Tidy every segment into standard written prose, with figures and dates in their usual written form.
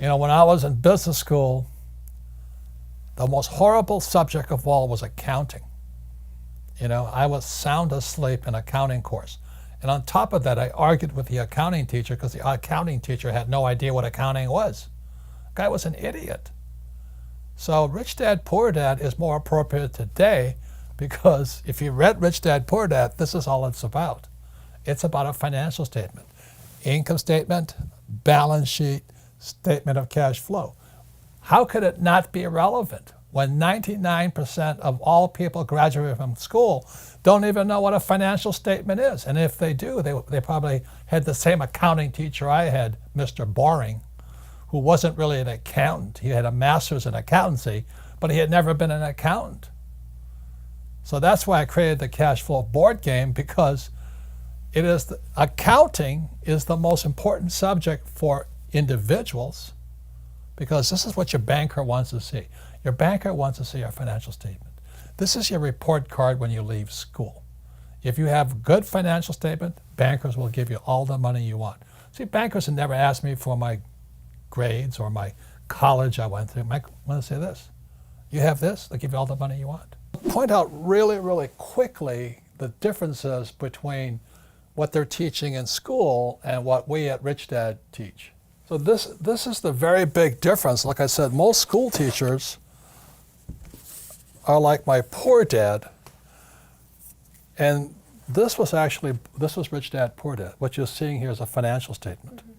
You know, when I was in business school, the most horrible subject of all was accounting. You know, I was sound asleep in accounting course. And on top of that, I argued with the accounting teacher because the accounting teacher had no idea what accounting was. The guy was an idiot. So Rich Dad, Poor Dad is more appropriate today because if you read Rich Dad, Poor Dad, this is all it's about. It's about a financial statement. Income statement, balance sheet, statement of cash flow. How could it not be relevant when 99% of all people graduating from school don't even know what a financial statement is? And if they do, they probably had the same accounting teacher I had, Mr. Boring, who wasn't really an accountant. He had a master's in accountancy, but he had never been an accountant. So that's why I created the cash flow board game, because accounting is the most important subject for individuals, because this is what your banker wants to see. Your banker wants to see your financial statement. This is your report card when you leave school. If you have good financial statement, bankers will give you all the money you want. See, bankers have never asked me for my grades or my college I went through. I want to say this. You have this, they'll give you all the money you want. Point out really, really quickly the differences between what they're teaching in school and what we at Rich Dad teach. So this is the very big difference. Like I said, most school teachers are like my poor dad. And this was Rich Dad, Poor Dad. What you're seeing here is a financial statement. Mm-hmm.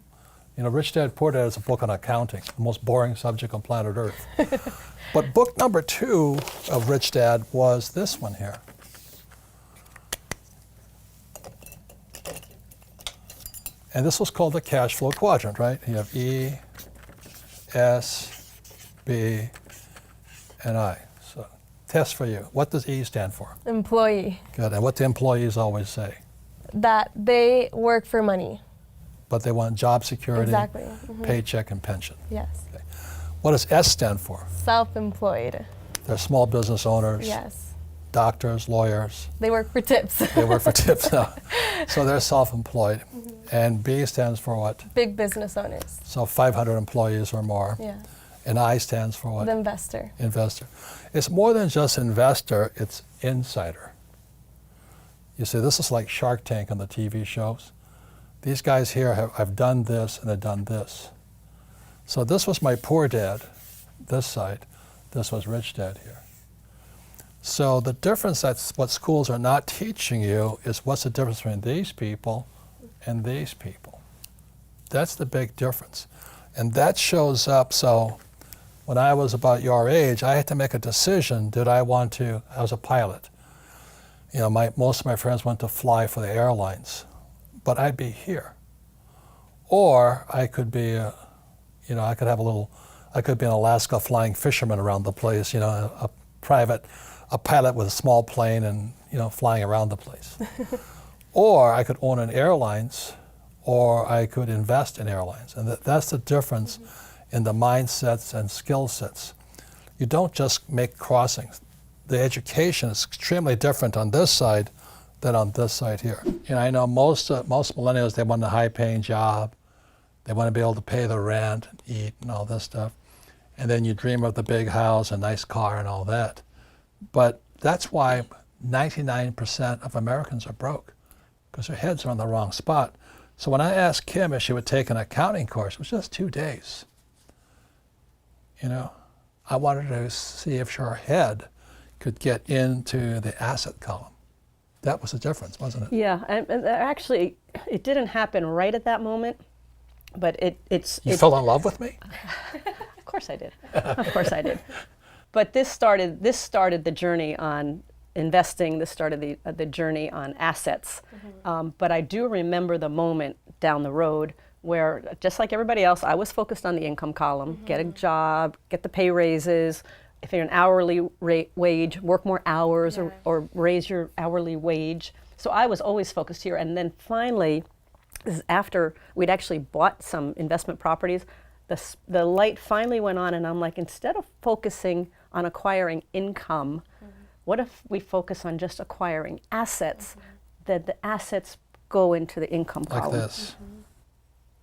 You know, Rich Dad, Poor Dad is a book on accounting, the most boring subject on planet Earth. But book number 2 of Rich Dad was this one here. And this was called the cash flow quadrant, right? You have E, S, B, and I. So, test for you. What does E stand for? Employee. Good. And what do employees always say? That they work for money. But they want job security, exactly. Mm-hmm. Paycheck, and pension. Yes. Okay. What does S stand for? Self-employed. They're small business owners. Yes. Doctors, lawyers. They work for tips. They work for tips now. So they're self-employed. Mm-hmm. And B stands for what? Big business owners. So 500 employees or more. Yeah. And I stands for what? The investor. Investor. It's more than just investor, it's insider. You see, this is like Shark Tank on the TV shows. These guys here have done this and they've done this. So this was my poor dad, this side. This was Rich Dad here. So the difference, that's what schools are not teaching you, is what's the difference between these people and these people. That's the big difference. And that shows up, so when I was about your age, I had to make a decision. I was a pilot. You know, most of my friends went to fly for the airlines, but I'd be here. Or I could be, I could be in Alaska flying fishermen around the place, a pilot with a small plane and, flying around the place. Or I could own an airlines, or I could invest in airlines. And that's the difference in the mindsets and skill sets. You don't just make crossings. The education is extremely different on this side than on this side here. I know most millennials, they want a high-paying job. They want to be able to pay the rent, and eat, and all this stuff. And then you dream of the big house, a nice car, and all that. But that's why 99% of Americans are broke, because their heads are in the wrong spot. So when I asked Kim if she would take an accounting course, it was just 2 days. I wanted to see if her head could get into the asset column. That was the difference, wasn't it? Yeah, and actually, it didn't happen right at that moment, but You fell in love with me? Of course I did. Of course I did. But this started the journey on investing. This started the journey on assets. Mm-hmm. But I do remember the moment down the road where, just like everybody else, I was focused on the income column, mm-hmm. get a job, get the pay raises. If you're an hourly wage, work more hours, yeah. or raise your hourly wage. So I was always focused here. And then finally, this is after we'd actually bought some investment properties, the light finally went on, and I'm like, instead of focusing on acquiring income, mm-hmm. what if we focus on just acquiring assets, mm-hmm. that the assets go into the income column? Like this. Mm-hmm.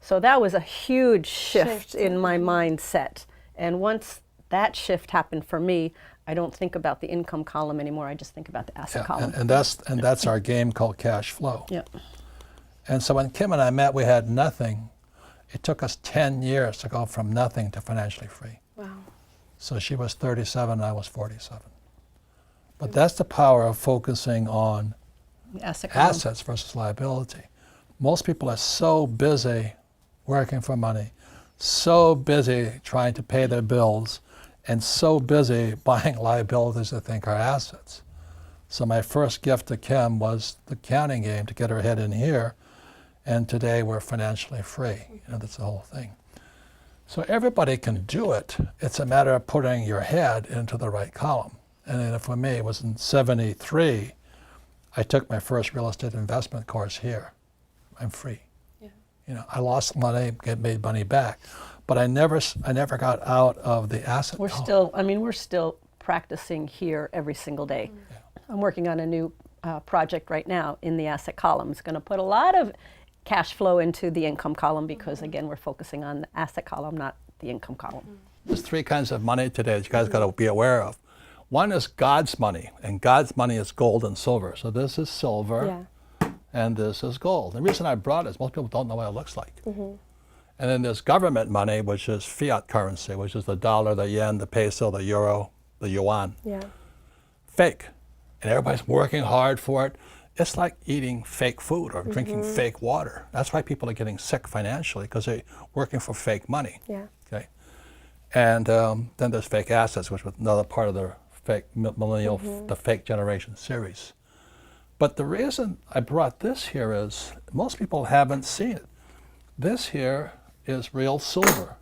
So that was a huge shift Shift. in my mindset. And once that shift happened for me, I don't think about the income column anymore. I just think about the asset Yeah, column. and that's our game called cash flow. Yeah. And so when Kim and I met, we had nothing. It took us 10 years to go from nothing to financially free. Wow. So she was 37, I was 47. But that's the power of focusing on The asset column. assets versus liability. Most people are so busy working for money, so busy trying to pay their bills, and so busy buying liabilities they think are assets. So my first gift to Kim was the counting game to get her head in here, and today we're financially free. You know, that's the whole thing. So everybody can do it. It's a matter of putting your head into the right column. And then for me, it was in '73, I took my first real estate investment course here. I'm free. Yeah. You know, I lost money, made money back, but I never got out of the asset We're column. we're still practicing here every single day. I'm working on a new project right now in the asset column. It's going to put a lot of cash flow into the income column because, again, we're focusing on the asset column, not the income column. There's three kinds of money today that you guys got to be aware of. One is God's money, and God's money is gold and silver. So this is silver, Yeah. and this is gold. The reason I brought it is most people don't know what it looks like. And then there's government money, which is fiat currency, which is the dollar, the yen, the peso, the euro, the yuan. Yeah. Fake. And everybody's working hard for it. It's like eating fake food or drinking fake water. That's why people are getting sick financially, because they're working for fake money. Yeah. Okay. And then there's fake assets, which was another part of the fake millennial, the fake generation series. But the reason I brought this here is most people haven't seen it. This here is real silver,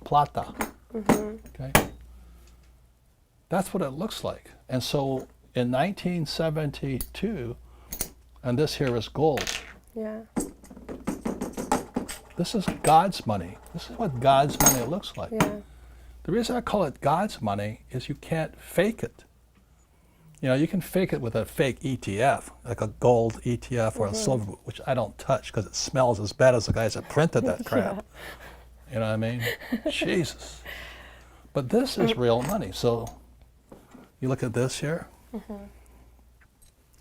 plata. Okay. That's what it looks like. And so in 1972, and this here is gold. Yeah. This is God's money. This is what God's money looks like. Yeah. The reason I call it God's money is you can't fake it. You know, you can fake it with a fake ETF, like a gold ETF or a silver, which I don't touch because it smells as bad as the guys that printed that crap. You know what I mean? Jesus. But this is real money. So you look at this here.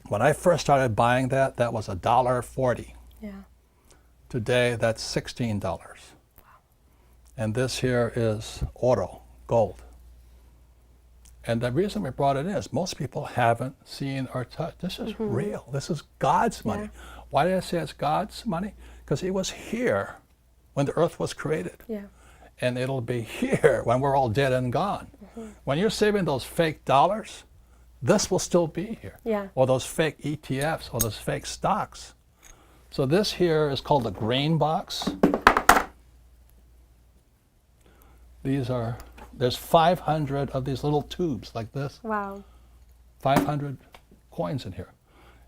When I first started buying that, that was $1.40. Yeah. Today, that's $16. And this here is oro, gold. And the reason we brought it in is most people haven't seen or touched. This is real. This is God's money. Yeah. Why did I say it's God's money? Because it was here when the earth was created. Yeah. And it'll be here when we're all dead and gone. When you're saving those fake dollars, this will still be here. Yeah. Or those fake ETFs or those fake stocks. So this here is called the green box. There's 500 of these little tubes like this. Wow. 500 coins in here.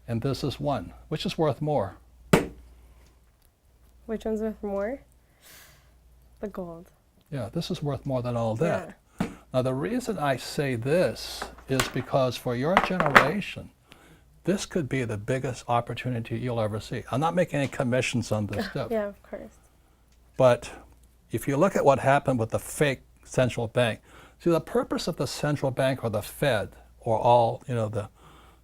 And this is one, which is worth more. Which one's worth more? The gold. Yeah, this is worth more than all that. Now the reason I say this is because for your generation, this could be the biggest opportunity you'll ever see. I'm not making any commissions on this stuff. Yeah, of course. But if you look at what happened with the fake central bank, see the purpose of the central bank or the Fed or all, you know, the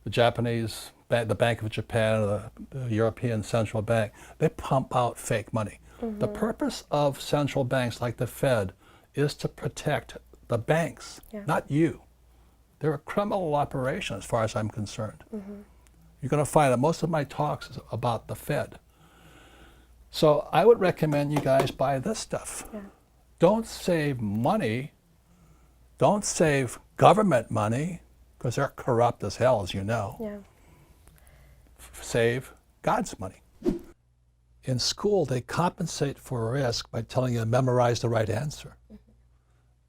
Japanese, the Bank of Japan or the European Central Bank, they pump out fake money. The purpose of central banks like the Fed is to protect the banks, not you. They're a criminal operation as far as I'm concerned. You're going to find that most of my talks is about the Fed. So I would recommend you guys buy this stuff. Yeah. Don't save money. Don't save government money, because they're corrupt as hell, as you know. Yeah. Save God's money. In school, they compensate for risk by telling you to memorize the right answer.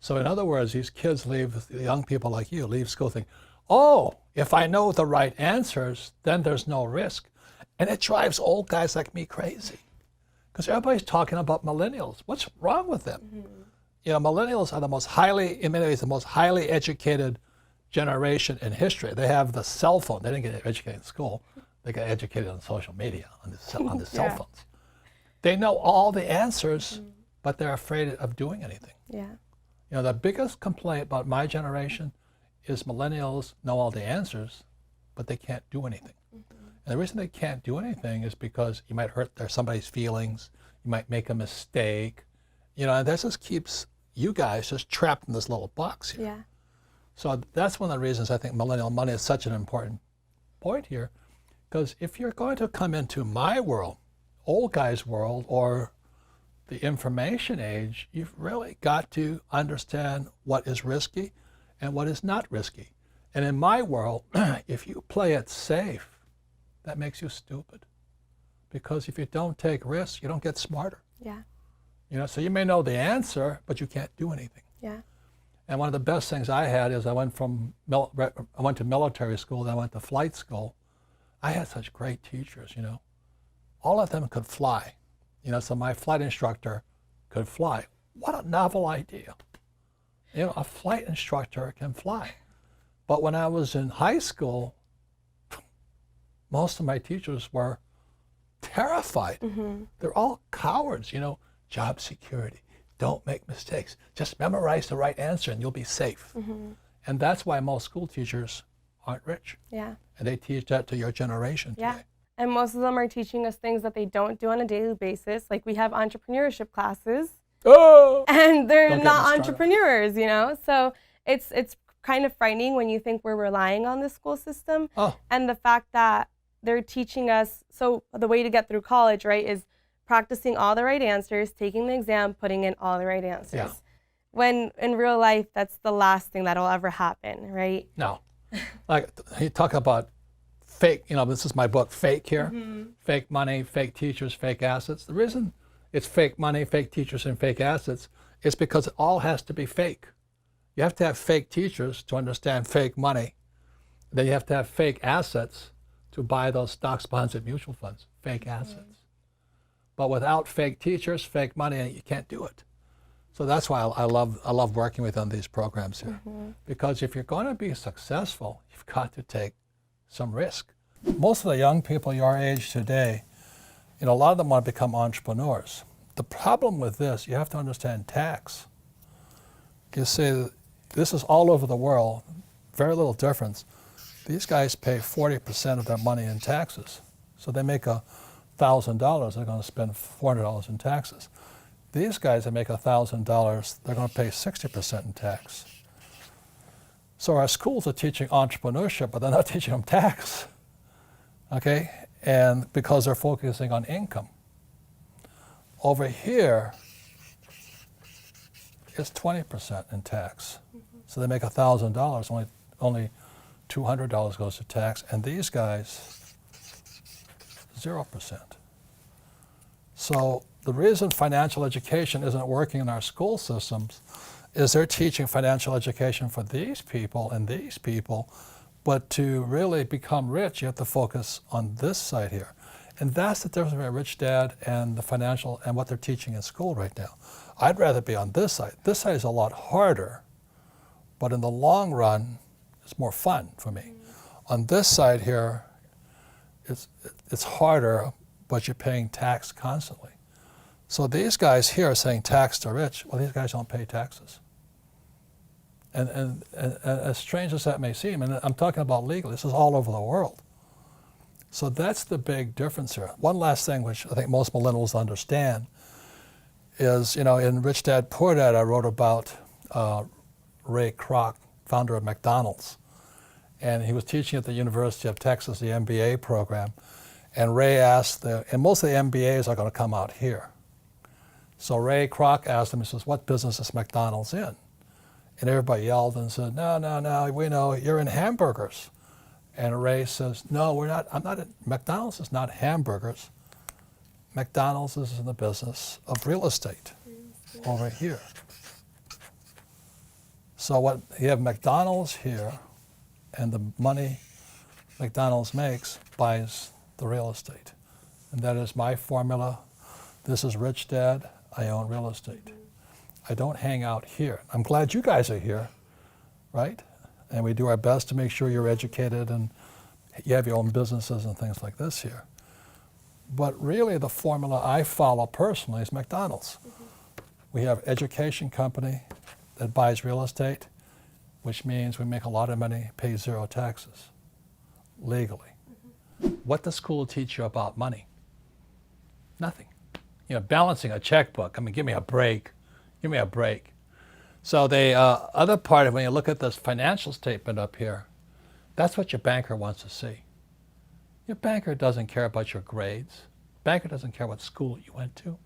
So in other words, these kids leave, young people like you, leave school thinking, oh, if I know the right answers, then there's no risk. And it drives old guys like me crazy. Because everybody's talking about millennials. What's wrong with them? You know, millennials are the most highly, in many ways, the most highly educated generation in history. They have the cell phone. They didn't get educated in school. They got educated on social media, on the cell phones. They know all the answers, but they're afraid of doing anything. Yeah. You know, the biggest complaint about my generation is millennials know all the answers, but they can't do anything. And the reason they can't do anything is because you might hurt somebody's feelings, you might make a mistake, you know, and that just keeps you guys just trapped in this little box here. Yeah. So that's one of the reasons I think millennial money is such an important point here, because if you're going to come into my world, old guy's world, or the information age, you've really got to understand what is risky and what is not risky. And in my world, if you play it safe, that makes you stupid. Because if you don't take risks, you don't get smarter. Yeah. You know, so you may know the answer, but you can't do anything. Yeah. And one of the best things I had is I went to military school, then I went to flight school. I had such great teachers, you know. All of them could fly. You know, so my flight instructor could fly. What a novel idea. You know, a flight instructor can fly. But when I was in high school, most of my teachers were terrified. They're all cowards, you know, job security. Don't make mistakes. Just memorize the right answer and you'll be safe. And that's why most school teachers aren't rich. Yeah. And they teach that to your generation Yeah. today. And most of them are teaching us things that they don't do on a daily basis. Like we have entrepreneurship classes, Oh! and they're Don't get not me started. entrepreneurs, you know? So it's kind of frightening when you think we're relying on the school system. Oh. And the fact that they're teaching us, so the way to get through college, right, is practicing all the right answers, taking the exam, putting in all the right answers. Yeah. When in real life, that's the last thing that'll ever happen, right? No. Like, you talk about fake, you know, this is my book, Fake here. Fake money, fake teachers, fake assets. The reason it's fake money, fake teachers, and fake assets is because it all has to be fake. You have to have fake teachers to understand fake money. Then you have to have fake assets to buy those stocks, bonds, and mutual funds, fake assets. But without fake teachers, fake money, you can't do it. So that's why I love working with on these programs here. Because if you're going to be successful, you've got to take some risk. Most of the young people your age today, you know, a lot of them want to become entrepreneurs. The problem with this, you have to understand tax. You see, this is all over the world, very little difference. These guys pay 40% of their money in taxes. So they make $1,000, they're going to spend $400 in taxes. These guys that make $1,000, they're going to pay 60% in tax. So our schools are teaching entrepreneurship, but they're not teaching them tax, okay? And because they're focusing on income. Over here, it's 20% in tax. So they make $1,000, only $200 goes to tax, and these guys, 0%. So the reason financial education isn't working in our school systems is they're teaching financial education for these people and these people, but to really become rich, you have to focus on this side here. And that's the difference between a rich dad and the financial and what they're teaching in school right now. I'd rather be on this side. This side is a lot harder, but in the long run, it's more fun for me. On this side here, it's harder, but you're paying tax constantly. So these guys here are saying tax to rich. Well, these guys don't pay taxes. And as strange as that may seem, and I'm talking about legal, this is all over the world. So that's the big difference here. One last thing, which I think most millennials understand, is, you know, in Rich Dad, Poor Dad, I wrote about Ray Kroc, founder of McDonald's. And he was teaching at the University of Texas, the MBA program. And Ray asked, and most of the MBAs are going to come out here. So Ray Kroc asked him, he says, what business is McDonald's in? And everybody yelled and said, no, we know you're in hamburgers. And Ray says, no, we're not, McDonald's is not hamburgers. McDonald's is in the business of real estate over here. So you have McDonald's here, and the money McDonald's makes buys the real estate. And that is my formula. This is Rich Dad, I own real estate. I don't hang out here. I'm glad you guys are here, right? And we do our best to make sure you're educated and you have your own businesses and things like this here. But really the formula I follow personally is McDonald's. We have education company that buys real estate, which means we make a lot of money, pay zero taxes, legally. What does school teach you about money? Nothing. You know, balancing a checkbook, I mean, give me a break. Give me a break. So the other part of when you look at this financial statement up here, that's what your banker wants to see. Your banker doesn't care about your grades. Banker doesn't care what school you went to.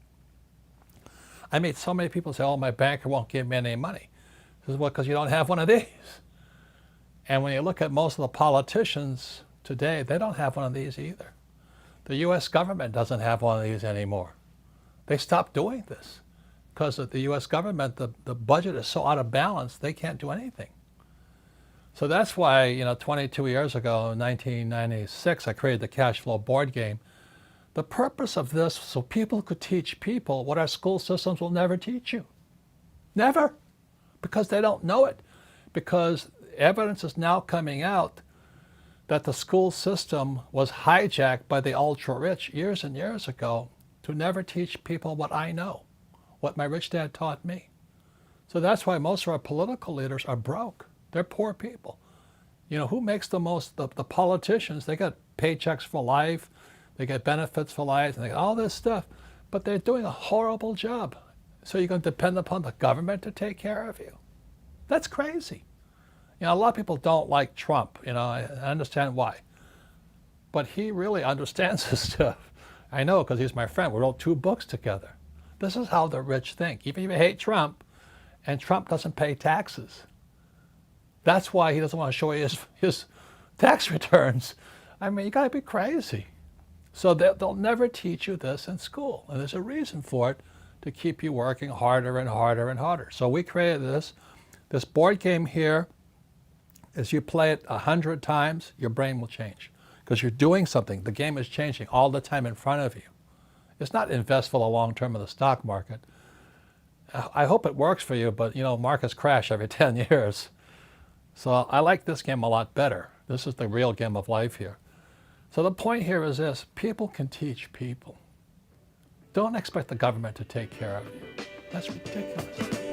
I meet so many people say, oh, my banker won't give me any money. This is well, because you don't have one of these. And when you look at most of the politicians today, they don't have one of these either. The U.S. government doesn't have one of these anymore. They stopped doing this because of the U.S. government, the budget is so out of balance, they can't do anything. So that's why, you know, 22 years ago, in 1996, I created the cash flow board game. The purpose of this, so people could teach people what our school systems will never teach you. Never. Because they don't know it. Because evidence is now coming out that the school system was hijacked by the ultra-rich years and years ago to never teach people what I know, what my rich dad taught me. So that's why most of our political leaders are broke. They're poor people. You know, who makes the most? The politicians, they get paychecks for life, they get benefits for life, and they get all this stuff, but they're doing a horrible job. So you're going to depend upon the government to take care of you. That's crazy. You know, a lot of people don't like Trump. You know, I understand why. But he really understands this stuff. I know, because he's my friend. We wrote 2 books together. This is how the rich think. Even if you hate Trump, and Trump doesn't pay taxes. That's why he doesn't want to show you his tax returns. I mean, you got to be crazy. So they'll never teach you this in school. And there's a reason for it, to keep you working harder and harder and harder. So we created this board game here. As you play it 100 times, your brain will change. Because you're doing something. The game is changing all the time in front of you. It's not invest for the long term in the stock market. I hope it works for you, but you know, markets crash every 10 years. So I like this game a lot better. This is the real game of life here. So the point here is this: people can teach people. Don't expect the government to take care of you. That's ridiculous.